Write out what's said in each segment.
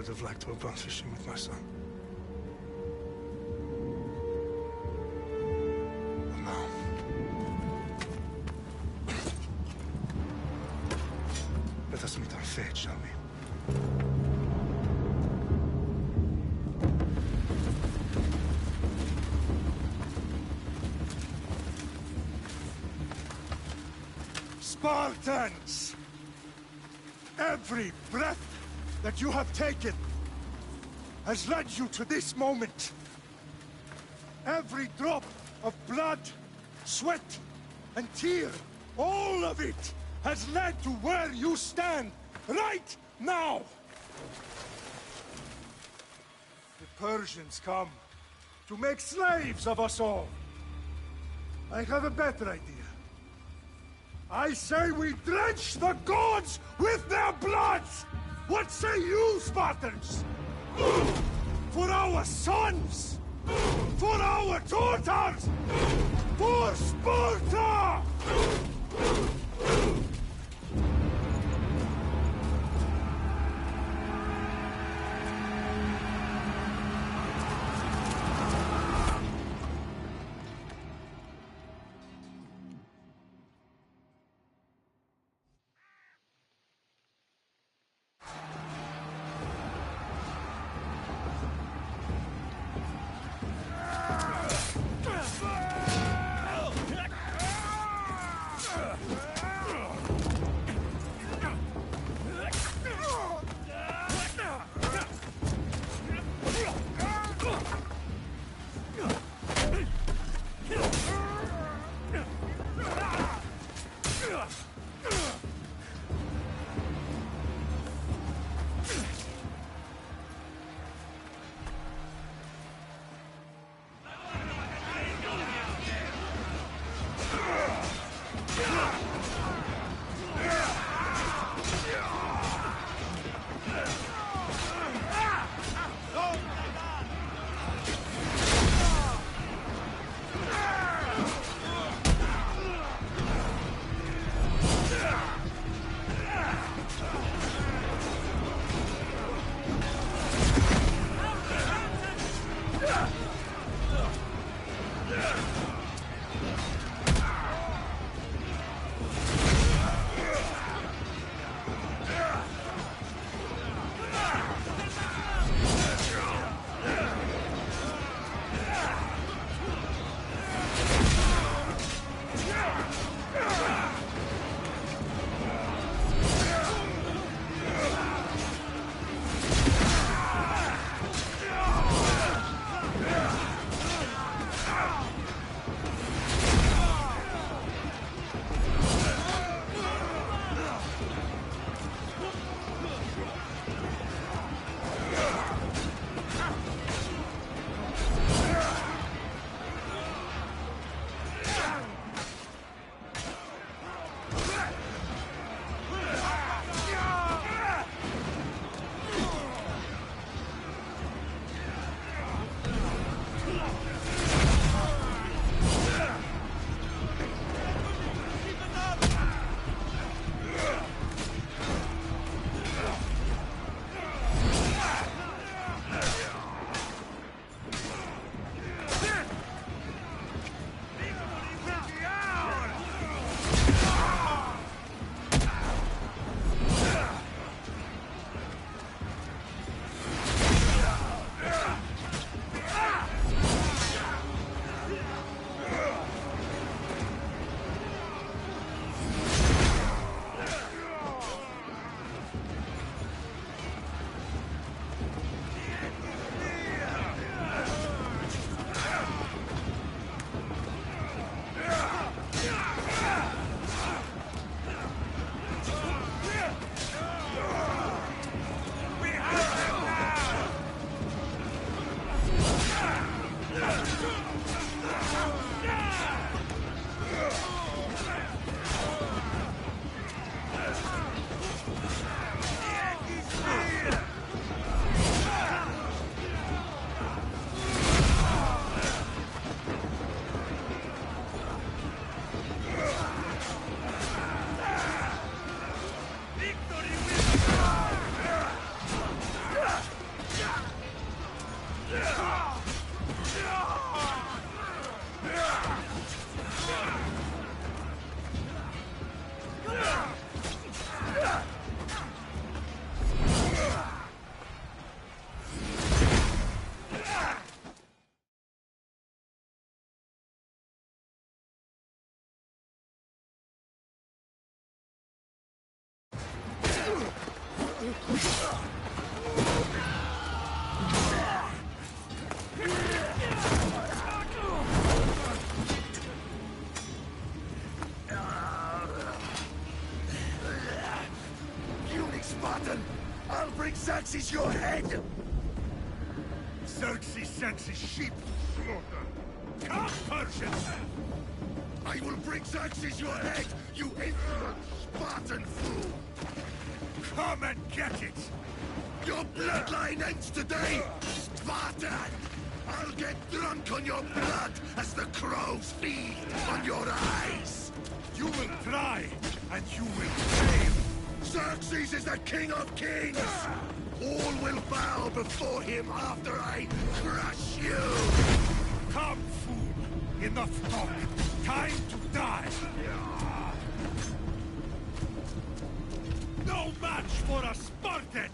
would have liked to have gone fishing with my son. But now... let us meet our fate, shall we? Spartans! Every breath that you have taken has led you to this moment. Every drop of blood, sweat, and tear, all of it has led to where you stand right now. The Persians come to make slaves of us all. I have a better idea. I say we drench the gods with their bloods! What say you, Spartans? For our sons! For our daughters! For Sparta! Spartan! I'll bring Xerxes your head! Xerxes sends his sheep to slaughter. Come, Persians! I will bring Xerxes your head, you insolent Spartan fool! Come and get it! Your bloodline ends today, Spartan! I'll get drunk on your blood as the crows feed on your eyes! You will try, and you will fail! Xerxes is the king of kings! All will bow before him after I crush you! Come, fool! Enough talk! Time to die! No match for a Spartan!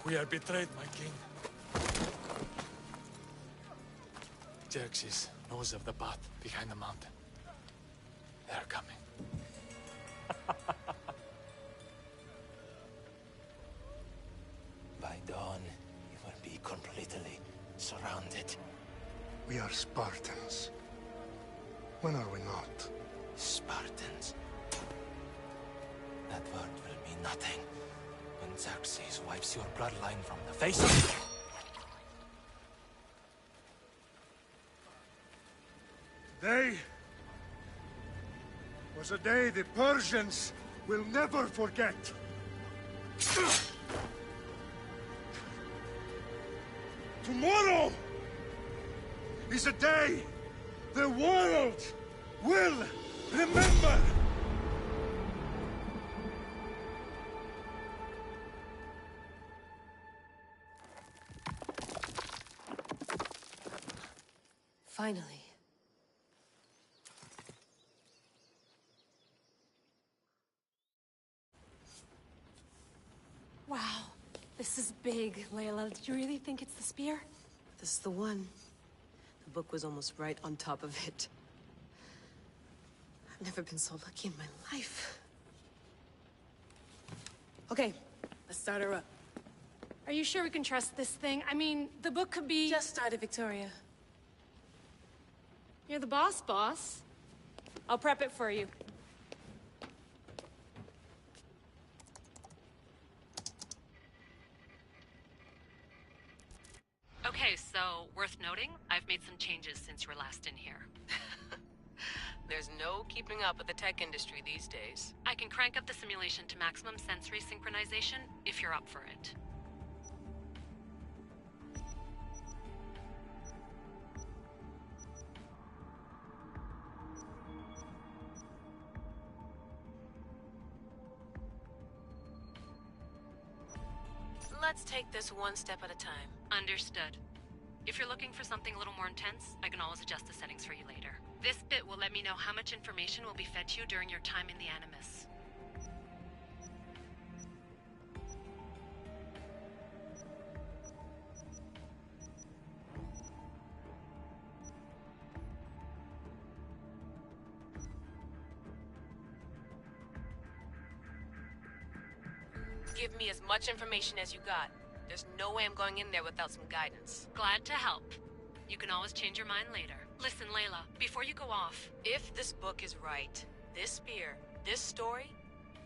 We are betrayed, my king. Xerxes knows of the path behind the mountain. They are coming. By dawn, you will be completely surrounded. We are Spartans. When are we not? Spartans. That word will mean nothing when Xerxes wipes your bloodline from the face of... Today was a day the Persians will never forget. Tomorrow is a day the world will remember. Finally. Wow, this is big, Layla. Did you really think it's the spear? This is the one. The book was almost right on top of it. I've never been so lucky in my life. Okay, let's start her up. Are you sure we can trust this thing? I mean, the book could be... Just started, Victoria. You're the boss. I'll prep it for you. Okay, so, worth noting, I've made some changes since you were last in here. There's no keeping up with the tech industry these days. I can crank up the simulation to maximum sensory synchronization, if you're up for it. Let's take this one step at a time. Understood. If you're looking for something a little more intense, I can always adjust the settings for you later. This bit will let me know how much information will be fed to you during your time in the Animus. Give me as much information as you got. There's no way I'm going in there without some guidance. Glad to help. You can always change your mind later. Listen, Layla, before you go off... If this book is right, this spear, this story,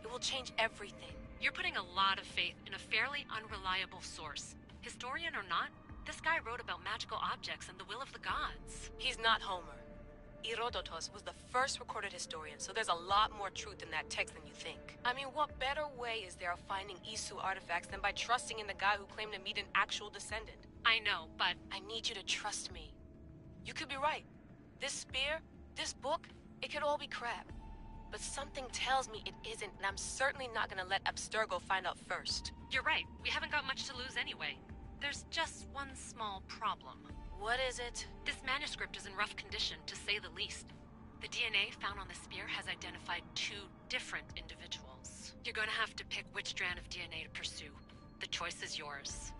it will change everything. You're putting a lot of faith in a fairly unreliable source. Historian or not, this guy wrote about magical objects and the will of the gods. He's not Homer. Herodotus was the first recorded historian, so there's a lot more truth in that text than you think. I mean, what better way is there of finding Isu artifacts than by trusting in the guy who claimed to meet an actual descendant? I know, but... I need you to trust me. You could be right. This spear, this book, it could all be crap. But something tells me it isn't, and I'm certainly not gonna let Abstergo find out first. You're right. We haven't got much to lose anyway. There's just one small problem. What is it? This manuscript is in rough condition, to say the least. The DNA found on the spear has identified 2 different individuals. You're gonna have to pick which strand of DNA to pursue. The choice is yours.